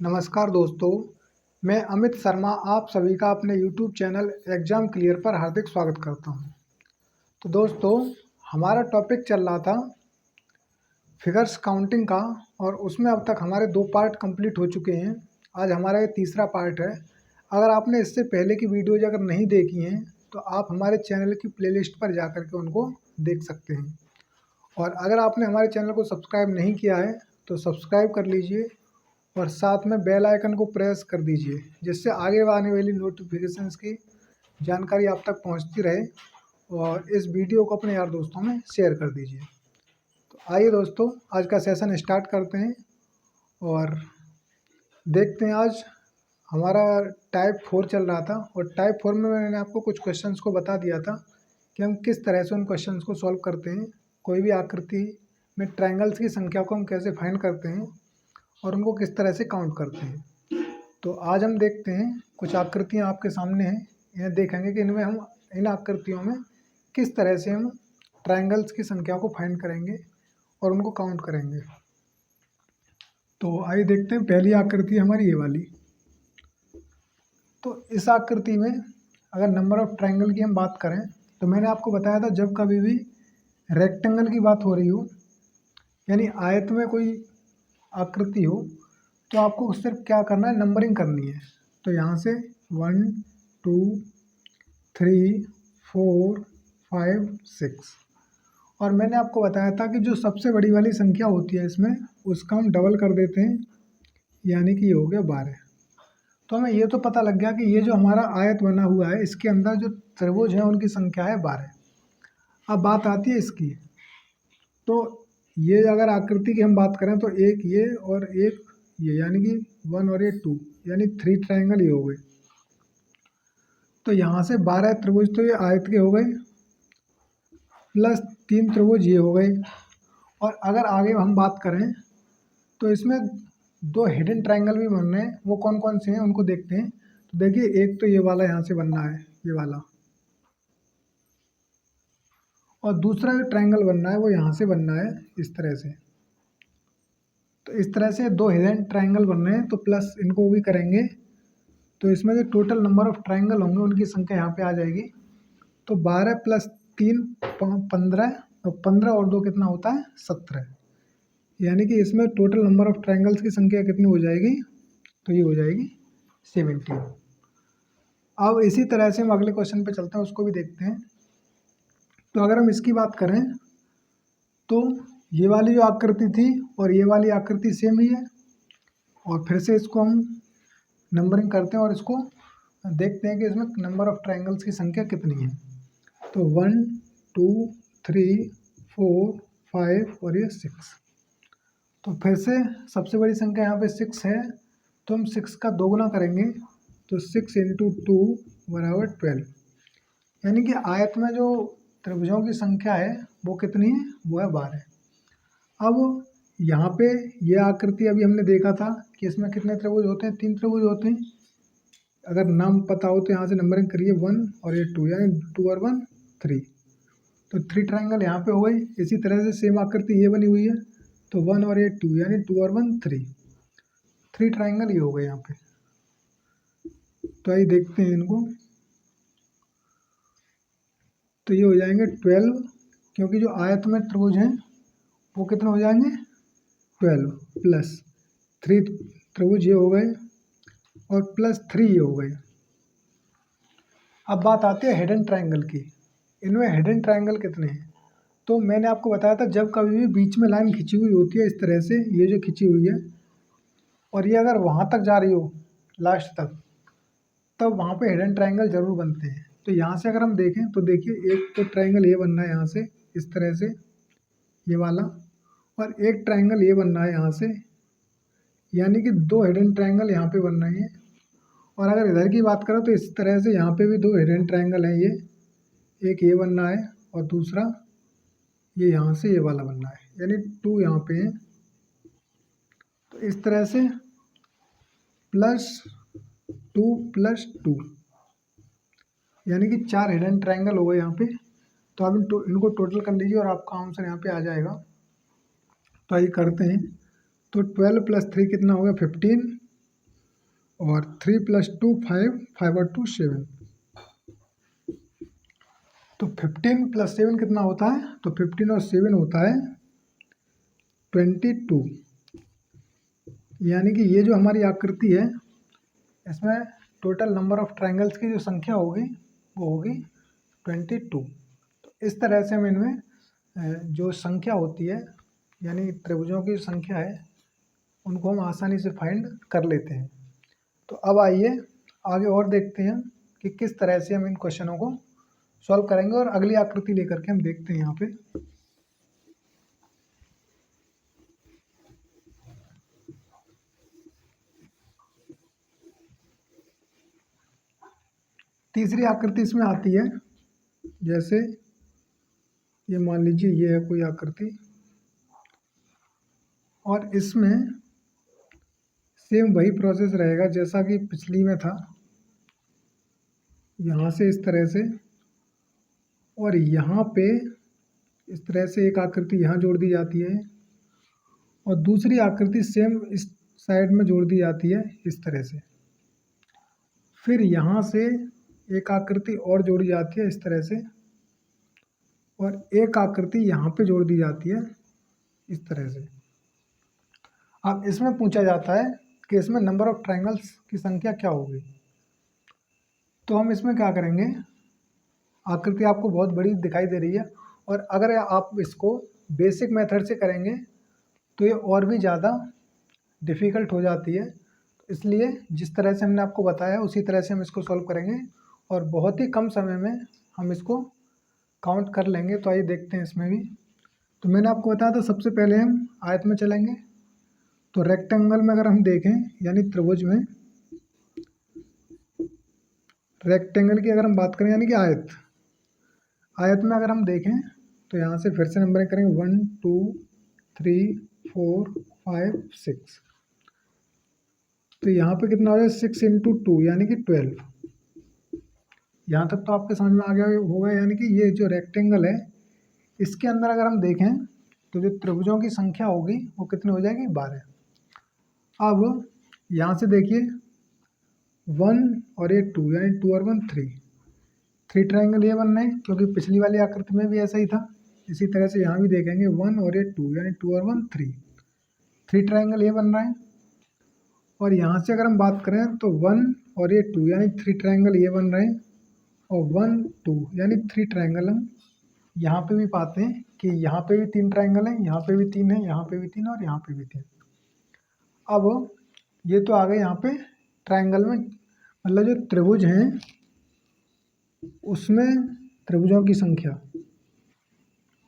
नमस्कार दोस्तों, मैं अमित शर्मा आप सभी का अपने YouTube चैनल एग्ज़ाम क्लियर पर हार्दिक स्वागत करता हूं। तो दोस्तों, हमारा टॉपिक चल रहा था फिगर्स काउंटिंग का और उसमें अब तक हमारे 2 पार्ट कंप्लीट हो चुके हैं। आज हमारा ये तीसरा पार्ट है। अगर आपने इससे पहले की वीडियोज़ अगर नहीं देखी हैं तो आप हमारे चैनल की प्लेलिस्ट पर जा कर के उनको देख सकते हैं। और अगर आपने हमारे चैनल को सब्सक्राइब नहीं किया है तो सब्सक्राइब कर लीजिए और साथ में बेल आइकन को प्रेस कर दीजिए, जिससे आगे आने वाली नोटिफिकेशंस की जानकारी आप तक पहुंचती रहे। और इस वीडियो को अपने यार दोस्तों में शेयर कर दीजिए। तो आइए दोस्तों, आज का सेशन स्टार्ट करते हैं और देखते हैं। आज हमारा टाइप 4 चल रहा था और टाइप 4 में मैंने आपको कुछ क्वेश्चंस को बता दिया था कि हम किस तरह से उन क्वेश्चंस को सॉल्व करते हैं। कोई भी आकृति में ट्रायंगल्स की संख्या को हम कैसे फाइंड करते हैं और उनको किस तरह से काउंट करते हैं। तो आज हम देखते हैं, कुछ आकृतियाँ आपके सामने हैं, इन्हें देखेंगे कि इनमें हम इन आकृतियों में किस तरह से हम ट्रायंगल्स की संख्या को फाइंड करेंगे और उनको काउंट करेंगे। तो आइए देखते हैं, पहली आकृति हमारी ये वाली। तो इस आकृति में अगर नंबर ऑफ ट्रायंगल की हम बात करें तो मैंने आपको बताया था, जब कभी भी रेक्टेंगल की बात हो रही हो, यानी आयत में कोई आकृति हो, तो आपको सिर्फ क्या करना है, नंबरिंग करनी है। तो यहाँ से 1 2 3 4 5 6 और मैंने आपको बताया था कि जो सबसे बड़ी वाली संख्या होती है इसमें, उसका हम डबल कर देते हैं, यानी कि ये हो गया 12। तो हमें ये तो पता लग गया कि ये जो हमारा आयत बना हुआ है, इसके अंदर जो त्रिभुज हैं उनकी संख्या है 12। अब बात आती है इसकी। तो ये अगर आकृति की हम बात करें तो एक ये और एक ये, यानी कि 1 और ये 2, यानी 3 ट्रायंगल ये हो गए। तो यहाँ से 12 त्रिभुज तो ये आयत के हो गए, प्लस 3 त्रिभुज ये हो गए। और अगर आगे हम बात करें तो इसमें 2 हिडन ट्रायंगल भी बन रहे हैं। वो कौन कौन से हैं उनको देखते हैं। तो देखिए, एक तो ये वाला यहाँ से बनना है, ये वाला, और दूसरा जो ट्रायंगल बनना है वो यहाँ से बनना है, इस तरह से। तो इस तरह से 2 हिडन ट्रायंगल बन रहे हैं, तो प्लस इनको भी करेंगे तो इसमें जो टोटल नंबर ऑफ ट्रायंगल होंगे उनकी संख्या यहाँ पे आ जाएगी। तो 12 प्लस 3 15, और 15 और 2 कितना होता है, 17। यानी कि इसमें टोटल नंबर ऑफ ट्रायंगल्स की संख्या कितनी हो जाएगी, तो ये हो जाएगी 17। अब इसी तरह से हम अगले क्वेश्चन पे चलते हैं, उसको भी देखते हैं। तो अगर हम इसकी बात करें तो ये वाली जो आकृति थी और ये वाली आकृति सेम ही है, और फिर से इसको हम नंबरिंग करते हैं और इसको देखते हैं कि इसमें नंबर ऑफ ट्रायंगल्स की संख्या कितनी है। तो 1 2 3 4 5 और ये 6। तो फिर से सबसे बड़ी संख्या यहाँ पे 6 है, तो हम 6 का 2 गुना करेंगे, तो 6 × 2 बराबर 12। यानी कि आयत में जो त्रिभुजों की संख्या है वो कितनी है, वो है 12। अब यहाँ पे ये आकृति अभी हमने देखा था कि इसमें कितने त्रिभुज होते हैं, 3 त्रिभुज होते हैं। अगर नाम पता हो तो यहाँ से नंबरिंग करिए, 1 और ये 2, यानी 2 और 1 3। तो 3 ट्रायंगल यहाँ पे हो गई। इसी तरह से सेम आकृति ये बनी हुई है, तो 1 और ये 2, यानी 2 और 1 3। 3 ट्रायंगल ये हो गए यहाँ पे। तो आइए देखते हैं इनको। तो ये हो जाएंगे 12, क्योंकि जो आयत में त्रिभुज हैं वो कितने हो जाएंगे, 12 प्लस 3 त्रिभुज ये हो गए और प्लस 3 ये हो गए। अब बात आती है हिडन ट्रायंगल की। इनमें हिडन ट्रायंगल कितने हैं। तो मैंने आपको बताया था, जब कभी भी बीच में लाइन खिंची हुई होती है इस तरह से, ये जो खिंची हुई है, और ये अगर वहाँ तक जा रही हो लास्ट तक, तब वहाँ पे हिडन ट्रायंगल जरूर बनते हैं। तो यहाँ से अगर हम देखें तो देखिए, एक तो ट्रायंगल ये बनना है यहाँ से इस तरह से, ये वाला, और एक ट्रायंगल ये बनना है यहाँ से, यानी कि 2 हिडन ट्रायंगल यहाँ पे बन रहे हैं। और अगर इधर की बात करें तो इस तरह से यहाँ पे भी 2 हिडन ट्रायंगल हैं, ये एक ये बनना है और दूसरा ये यहाँ से ये वाला बनना है, यानी 2 यहाँ पे हैं। तो इस तरह से +2 + 2, यानी कि 4 हिडन ट्रायंगल हो गए यहाँ पे। तो आप इनको टोटल कर लीजिए और आपका आंसर यहाँ पे आ जाएगा। तो आइए करते हैं। तो 12 + 3 कितना हो गया, 15, और 3 + 2 5, 5 और 2 7। तो 15 + 7 कितना होता है? तो 15 और 7 होता है 22। यानी कि ये जो हमारी आकृति है इसमें टोटल नंबर ऑफ ट्रायंगल्स की जो संख्या होगी वो होगी 22। तो इस तरह से हम इनमें जो संख्या होती है यानी त्रिभुजों की संख्या है उनको हम आसानी से फाइंड कर लेते हैं। तो अब आइए आगे और देखते हैं कि किस तरह से हम इन क्वेश्चनों को सॉल्व करेंगे और अगली आकृति लेकर के हम देखते हैं यहाँ पे। तीसरी आकृति इसमें आती है, जैसे ये मान लीजिए ये है कोई आकृति और इसमें सेम वही प्रोसेस रहेगा जैसा कि पिछली में था। यहाँ से इस तरह से और यहाँ पे इस तरह से एक आकृति यहाँ जोड़ दी जाती है और दूसरी आकृति सेम इस साइड में जोड़ दी जाती है इस तरह से। फिर यहाँ से एक आकृति और जोड़ी जाती है इस तरह से और एक आकृति यहाँ पे जोड़ दी जाती है इस तरह से। अब इसमें पूछा जाता है कि इसमें नंबर ऑफ ट्रायंगल्स की संख्या क्या होगी। तो हम इसमें क्या करेंगे, आकृति आपको बहुत बड़ी दिखाई दे रही है और अगर आप इसको बेसिक मेथड से करेंगे तो ये और भी ज़्यादा डिफ़िकल्ट हो जाती है। इसलिए जिस तरह से हमने आपको बताया उसी तरह से हम इसको सॉल्व करेंगे और बहुत ही कम समय में हम इसको काउंट कर लेंगे। तो आइए देखते हैं इसमें भी। तो मैंने आपको बताया था सबसे पहले हम आयत में चलेंगे। तो रेक्टेंगल में अगर हम देखें यानी त्रिभुज में, रेक्टेंगल की अगर हम बात करें यानी कि आयत में अगर हम देखें तो यहाँ से फिर से नंबरिंग करेंगे 1 2 3 4 5 6। तो यहाँ पे कितना हो जाए 6 × 2 यानी कि 12। यहाँ तक तो आपके समझ में आ गया होगा। यानी कि ये जो रेक्टेंगल है इसके अंदर अगर हम देखें तो जो त्रिभुजों की संख्या होगी वो कितनी हो जाएगी 12। अब यहाँ से देखिए 1 और ये 2 यानी 2 और 1 3 ट्रायंगल ये बन रहे हैं क्योंकि पिछली वाली आकृति में भी ऐसा ही था। इसी तरह से यहाँ भी देखेंगे 1 और ये 2 यानी 2 और 1 3 ट्रायंगल ये बन रहा है। और यहाँ से अगर हम बात करें तो 1 और ये 2 यानी 3 ट्रायंगल ये बन रहे हैं और 1 2 यानी 3 ट्रायंगल हम यहाँ पे भी पाते हैं कि यहाँ पे भी 3 ट्रायंगल हैं, यहाँ पे भी 3 है, यहाँ पे भी 3 और यहाँ पे भी 3। अब ये तो आ गए यहाँ पे ट्रायंगल में, मतलब जो त्रिभुज हैं उसमें त्रिभुजों की संख्या।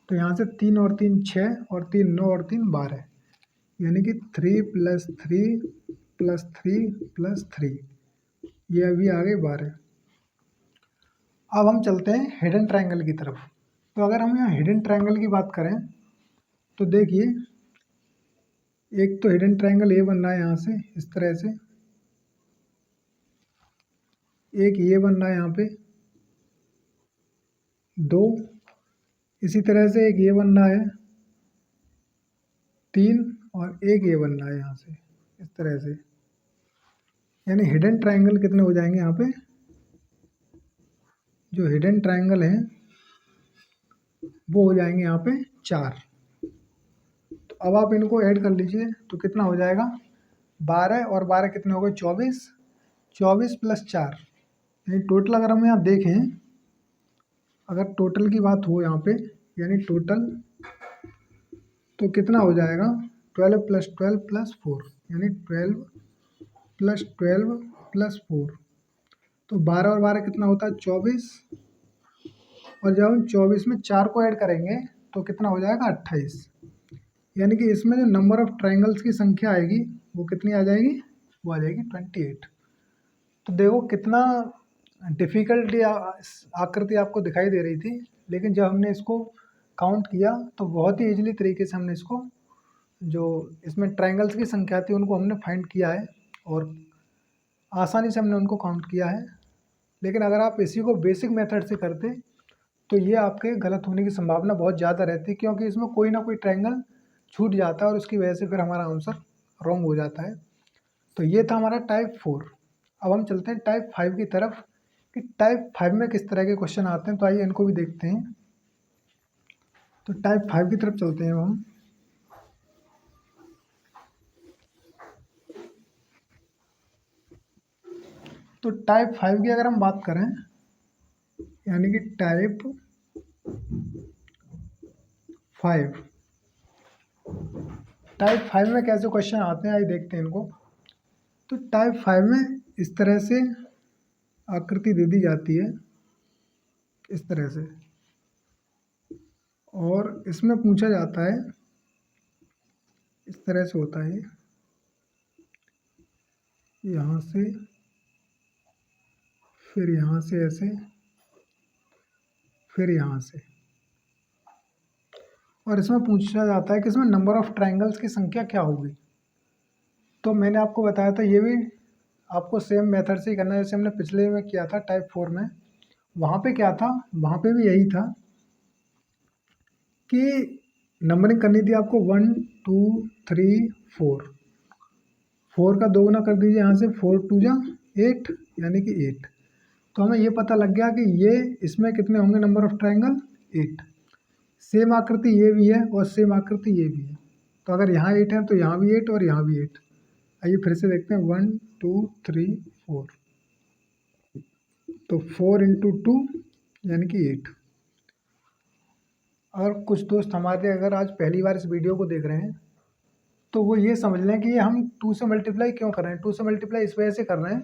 तो यहाँ से 3 और 3 6 और 3 9 और 3 12 यानी कि 3 + 3 + 3 + 3 ये अभी आ गए 12। अब हम चलते हैं हिडन ट्रायंगल की तरफ। तो अगर हम यहाँ हिडन ट्रायंगल की बात करें तो देखिए एक तो हिडन ट्रायंगल ये बन रहा है यहाँ से इस तरह से, एक ये बन रहा है यहाँ पे 2, इसी तरह से एक ये बन रहा है 3 और एक ये बन रहा है यहाँ से इस तरह से। यानी हिडन ट्रायंगल कितने हो जाएंगे यहाँ पे, जो हिडन ट्रायंगल हैं वो हो जाएंगे यहाँ पे 4। तो अब आप इनको ऐड कर लीजिए तो कितना हो जाएगा 12 और 12 कितने हो गए 24, 24 + 4 यानी टोटल अगर हम यहाँ देखें, अगर टोटल की बात हो यहाँ पे यानी टोटल तो कितना हो जाएगा 12 + 12 + 4 यानी 12 + 12 + 4। तो 12 और 12 कितना होता है 24 और जब हम 24 में 4 को ऐड करेंगे तो कितना हो जाएगा 28। यानी कि इसमें जो नंबर ऑफ ट्रायंगल्स की संख्या आएगी वो कितनी आ जाएगी, वो आ जाएगी 28। तो देखो कितना डिफ़िकल्ट आकृति आपको दिखाई दे रही थी, लेकिन जब हमने इसको काउंट किया तो बहुत ही ईजिली तरीके से हमने इसको, जो इसमें ट्रायंगल्स की संख्या थी उनको हमने फाइंड किया है और आसानी से हमने उनको काउंट किया है। लेकिन अगर आप इसी को बेसिक मेथड से करते तो ये आपके गलत होने की संभावना बहुत ज़्यादा रहती है, क्योंकि इसमें कोई ना कोई ट्रायंगल छूट जाता है और उसकी वजह से फिर हमारा आंसर रॉन्ग हो जाता है। तो ये था हमारा टाइप 4। अब हम चलते हैं टाइप 5 की तरफ कि टाइप 5 में किस तरह के क्वेश्चन आते हैं, तो आइए इनको भी देखते हैं। तो टाइप 5 की तरफ चलते हैं हम। तो टाइप 5 की अगर हम बात करें, यानी कि टाइप 5, टाइप 5 में कैसे क्वेश्चन आते हैं आइए देखते हैं इनको। तो टाइप 5 में इस तरह से आकृति दे दी जाती है, इस तरह से, और इसमें पूछा जाता है, इस तरह से होता है, यहाँ से, फिर यहाँ से ऐसे, फिर यहाँ से, और इसमें पूछा जाता है कि इसमें नंबर ऑफ ट्रायंगल्स की संख्या क्या होगी। तो मैंने आपको बताया था, ये भी आपको सेम मेथड से ही करना है जैसे हमने पिछले में किया था टाइप 4 में। वहाँ पे क्या था, वहाँ पे भी यही था कि नंबरिंग करनी थी आपको 1 2 3 4, 4 का 2 गुना कर दीजिए यहाँ से, 4 2 जा 8, यानी कि 8। तो हमें ये पता लग गया कि ये इसमें कितने होंगे नंबर ऑफ ट्रायंगल, 8। सेम आकृति ये भी है और सेम आकृति ये भी है, तो अगर यहाँ 8 है तो यहाँ भी 8 और यहाँ भी 8। आइए फिर से देखते हैं, 1 2 3 4, तो 4 इंटू 2 यानी कि 8। और कुछ दोस्त हमारे अगर आज पहली बार इस वीडियो को देख रहे हैं तो वो ये समझ लें कि ये हम 2 से मल्टीप्लाई क्यों कर रहे हैं। 2 से मल्टीप्लाई इस वजह से कर रहे हैं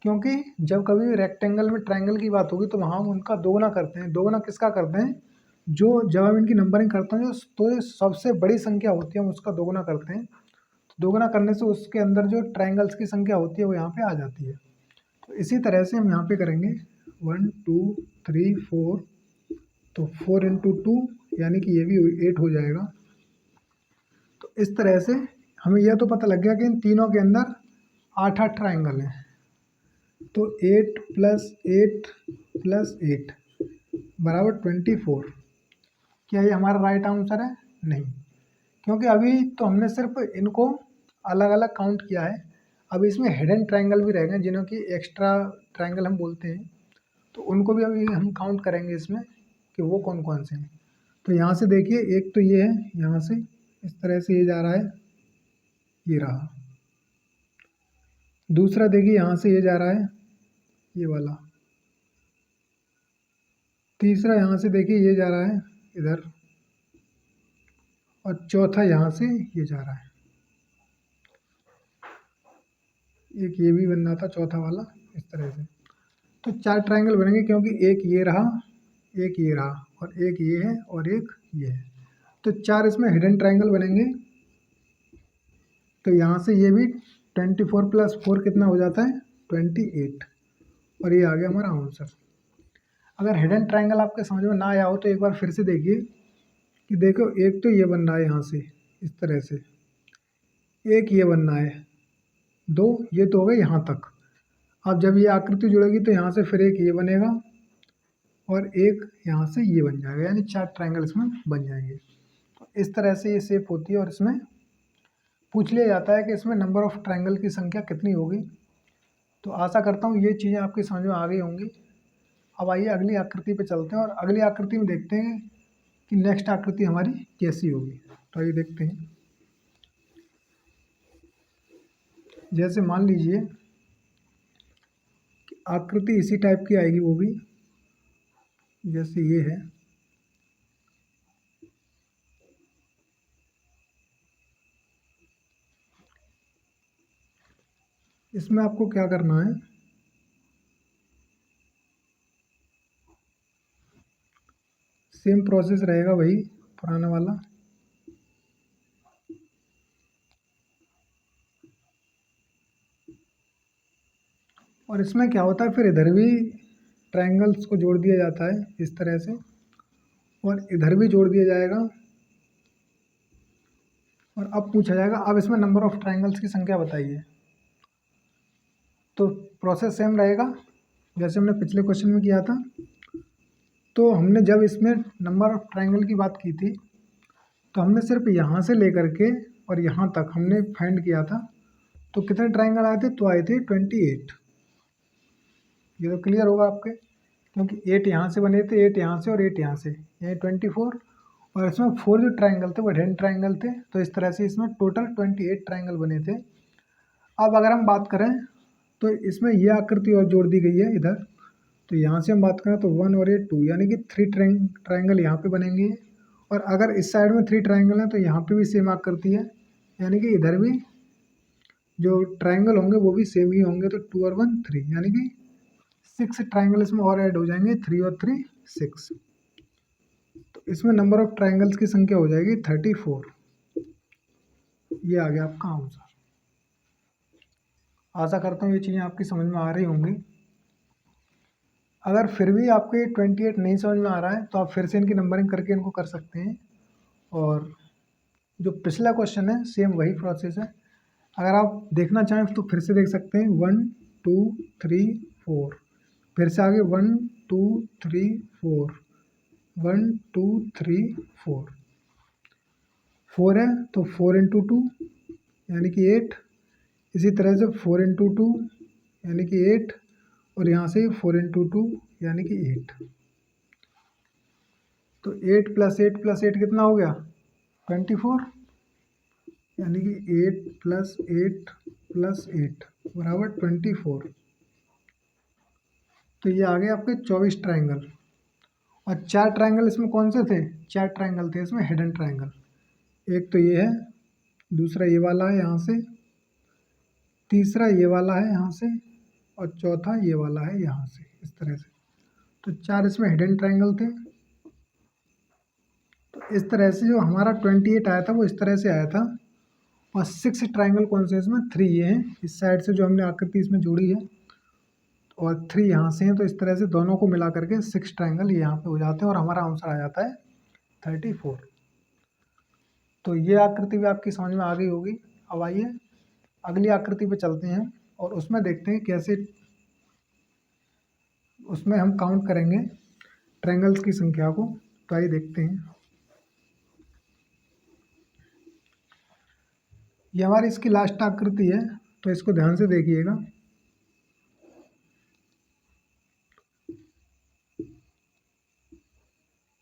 क्योंकि जब कभी रेक्टेंगल में ट्रायंगल की बात होगी तो वहाँ हम उनका दोगुना करते हैं। दोगुना किसका करते हैं, जो जब हम इनकी नंबरिंग करते हैं तो सबसे बड़ी संख्या होती है हम उसका दोगुना करते हैं। तो दोगुना करने से उसके अंदर जो ट्रायंगल्स की संख्या होती है वो यहाँ पे आ जाती है। तो इसी तरह से हम यहाँ पे करेंगे 1 2 3 4, तो 4 इंटू 2 यानी कि ये भी 8 हो जाएगा। तो इस तरह से हमें यह तो पता लग गया कि इन तीनों के अंदर 8 ट्रायंगल हैं। तो 8 + 8 + 8 बराबर 24। क्या ये हमारा राइट आंसर है? नहीं, क्योंकि अभी तो हमने सिर्फ इनको अलग अलग काउंट किया है। अब इसमें हिडन ट्रायंगल भी रहेंगे जिन्हों की एक्स्ट्रा ट्रायंगल हम बोलते हैं, तो उनको भी अभी हम काउंट करेंगे इसमें कि वो कौन कौन से हैं। तो यहाँ से देखिए, एक तो ये है, यहाँ से इस तरह से ये जा रहा है, ये रहा। दूसरा देखिए यहाँ से ये जा रहा है, ये वाला। तीसरा यहाँ से देखिए ये जा रहा है इधर, और चौथा यहाँ से ये जा रहा है। एक ये भी बनना था चौथा वाला, इस तरह से। तो 4 ट्रायंगल बनेंगे क्योंकि एक ये रहा, एक ये रहा, और एक ये है, और एक ये है। तो 4 इसमें हिडन ट्रायंगल बनेंगे। तो यहाँ से ये भी 24 + 4 कितना हो जाता है, 28, और ये आ गया हमारा आंसर। अगर हिडन ट्रायंगल आपके समझ में ना आया हो तो एक बार फिर से देखिए कि देखो, एक तो ये बन रहा है यहाँ से इस तरह से, एक ये बनना है, 2 ये तो हो गए यहाँ तक। अब जब ये आकृति जुड़ेगी तो यहाँ से फिर एक ये बनेगा और एक यहाँ से ये बन जाएगा, यानी 4 ट्रायंगल इसमें बन जाएंगे। तो इस तरह से ये शेप होती है और इसमें पूछ लिया जाता है कि इसमें नंबर ऑफ ट्रायंगल की संख्या कितनी होगी। तो आशा करता हूँ ये चीज़ें आपकी समझ में आ गई होंगी। अब आइए अगली आकृति पे चलते हैं और अगली आकृति में देखते हैं कि नेक्स्ट आकृति हमारी कैसी होगी। तो आइए देखते हैं। जैसे मान लीजिए कि आकृति इसी टाइप की आएगी, वो भी जैसे ये है। इसमें आपको क्या करना है, सेम प्रोसेस रहेगा वही पुराना वाला। और इसमें क्या होता है, फिर इधर भी ट्रायंगल्स को जोड़ दिया जाता है इस तरह से, और इधर भी जोड़ दिया जाएगा। और अब पूछा जाएगा, अब इसमें नंबर ऑफ ट्रायंगल्स की संख्या बताइए। तो प्रोसेस सेम रहेगा जैसे हमने पिछले क्वेश्चन में किया था। तो हमने जब इसमें नंबर ऑफ ट्रायंगल की बात की थी तो हमने सिर्फ यहाँ से लेकर के और यहाँ तक हमने फाइंड किया था। तो कितने ट्रायंगल आए थे, तो आए थे 28। ये तो क्लियर होगा आपके, क्योंकि 8 यहाँ से बने थे, 8 यहाँ से और 8 यहाँ से, ये 24, और इसमें 4 जो ट्राइंगल थे वो हिडन ट्राइंगल थे। तो इस तरह से इसमें टोटल 28 ट्राइंगल बने थे। अब अगर हम बात करें तो इसमें ये आकृति और जोड़ दी गई है इधर। तो यहाँ से हम बात करें तो 1 और 2 यानी कि 3 ट्राइंगल यहाँ पे बनेंगे। और अगर इस साइड में 3 ट्राइंगल हैं तो यहाँ पे भी सेम आकृति है, यानी कि इधर भी जो ट्राइंगल होंगे वो भी सेम ही होंगे। तो 2 और 1 3 यानी कि 6 ट्राइंगल इसमें और ऐड हो जाएंगे, 3 और 3 6। तो इसमें नंबर ऑफ ट्राइंगल्स की संख्या हो जाएगी 34। ये आ गया आपका आंसर। आशा करता हूँ ये चीज़ें आपकी समझ में आ रही होंगी। अगर फिर भी आपको ये 28 नहीं समझ में आ रहा है तो आप फिर से इनकी नंबरिंग करके इनको कर सकते हैं। और जो पिछला क्वेश्चन है सेम वही प्रोसेस है, अगर आप देखना चाहें तो फिर से देख सकते हैं। 1 2 3 4, फिर से आगे 1 2 3 4, 1 2 3 4, 4 है तो 4 इंटू 2 यानी कि 8। इसी तरह से 4 इंटू 2 यानी कि 8, और यहाँ से 4 इंटू 2 यानी कि 8। तो 8 प्लस 8 प्लस 8 कितना हो गया 24, यानी कि 8 प्लस 8 प्लस 8 बराबर 24। तो ये आ गए आपके 24 ट्राइंगल। और 4 ट्राइंगल इसमें कौन से थे, 4 ट्राइंगल थे इसमें हिडन ट्राइंगल। एक तो ये है, दूसरा ये वाला है यहाँ से, तीसरा ये वाला है यहाँ से, और चौथा ये वाला है यहाँ से, इस तरह से। तो 4 इसमें हिडन ट्राइंगल थे। तो इस तरह से जो हमारा 28 आया था वो इस तरह से आया था। और 6 ट्राइंगल कौन से इसमें, 3 ये हैं इस साइड से जो हमने आकृति इसमें जोड़ी है, और 3 यहाँ से हैं। तो इस तरह से दोनों को मिला करके 6 ट्राइंगल यहाँ पे हो जाते हैं और हमारा आंसर आ जाता है 34। तो ये आकृति भी आपकी समझ में आ गई होगी। अब आइए अगली आकृति पे चलते हैं और उसमें देखते हैं कैसे उसमें हम काउंट करेंगे ट्रायंगल्स की संख्या को। तो आइए देखते हैं। ये हमारी इसकी लास्ट आकृति है, तो इसको ध्यान से देखिएगा।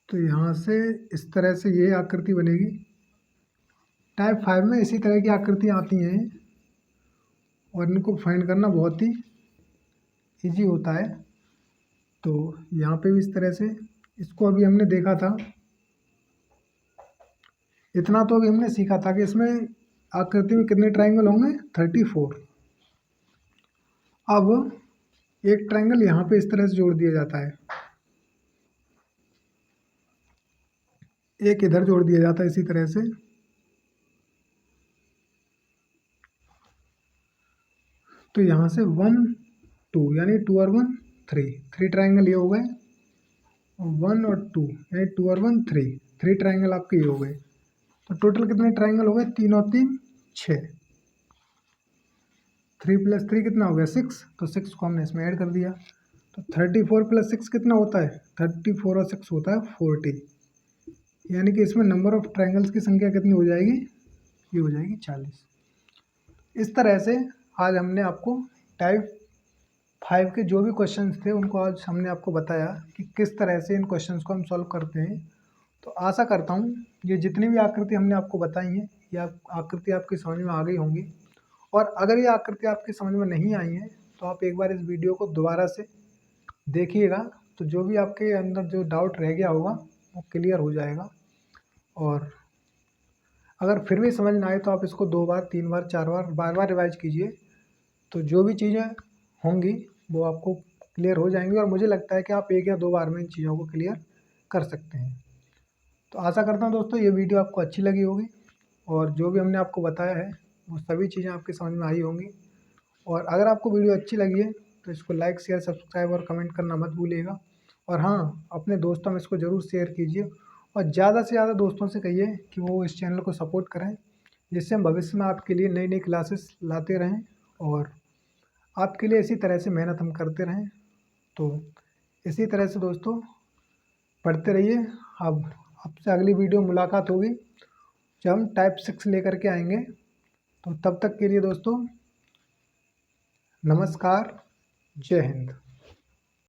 तो यहाँ से इस तरह से ये आकृति बनेगी। टाइप 5 में इसी तरह की आकृतियाँ आती हैं और इनको फाइंड करना बहुत ही इजी होता है। तो यहाँ पे भी इस तरह से, इसको अभी हमने देखा था, इतना तो अभी हमने सीखा था कि इसमें आकृति में कितने ट्रायंगल होंगे 34। अब एक ट्रायंगल यहाँ पे इस तरह से जोड़ दिया जाता है, एक इधर जोड़ दिया जाता है इसी तरह से। तो यहाँ से 1 2 यानी 2 और 1 3 ट्रायंगल ये हो गए। 1 और 2 यानी 2 और 1 3 ट्रायंगल आपके ये हो गए। तो टोटल कितने ट्रायंगल हो गए, 3 और 3 6। 3 प्लस 3 कितना हो गया 6, तो 6 को हमने इसमें ऐड कर दिया। तो 34 प्लस 6 कितना होता है, 34 और 6 होता है 40। यानी कि इसमें नंबर ऑफ ट्रायंगल्स की संख्या कितनी हो जाएगी, ये हो जाएगी 40। इस तरह से आज हमने आपको टाइप 5 के जो भी क्वेश्चंस थे उनको आज हमने आपको बताया कि किस तरह से इन क्वेश्चंस को हम सॉल्व करते हैं। तो आशा करता हूँ ये जितनी भी आकृति हमने आपको बताई हैं ये आकृति आपकी समझ में आ गई होंगी। और अगर ये आकृति आपकी समझ में नहीं आई है तो आप एक बार इस वीडियो को दोबारा से देखिएगा, तो जो भी आपके अंदर जो डाउट रह गया होगा वो क्लियर हो जाएगा। और अगर फिर भी समझ ना आए तो आप इसको 2 बार 3 बार 4 बार बार बार रिवाइज कीजिए, तो जो भी चीज़ें होंगी वो आपको क्लियर हो जाएंगी। और मुझे लगता है कि आप 1 या 2 बार में इन चीज़ों को क्लियर कर सकते हैं। तो आशा करता हूँ दोस्तों ये वीडियो आपको अच्छी लगी होगी और जो भी हमने आपको बताया है वो सभी चीज़ें आपकी समझ में आई होंगी। और अगर आपको वीडियो अच्छी लगी है तो इसको लाइक शेयर सब्सक्राइब और कमेंट करना मत भूलिएगा। और हाँ, अपने दोस्तों में इसको ज़रूर शेयर कीजिए और ज़्यादा से ज़्यादा दोस्तों से कहिए कि वो इस चैनल को सपोर्ट करें, जिससे हम भविष्य में आपके लिए नई नई क्लासेस लाते रहें और आपके लिए इसी तरह से मेहनत हम करते रहें। तो इसी तरह से दोस्तों पढ़ते रहिए। अब आपसे अगली वीडियो मुलाकात होगी जब हम टाइप 6 लेकर के आएंगे। तो तब तक के लिए दोस्तों नमस्कार, जय हिंद।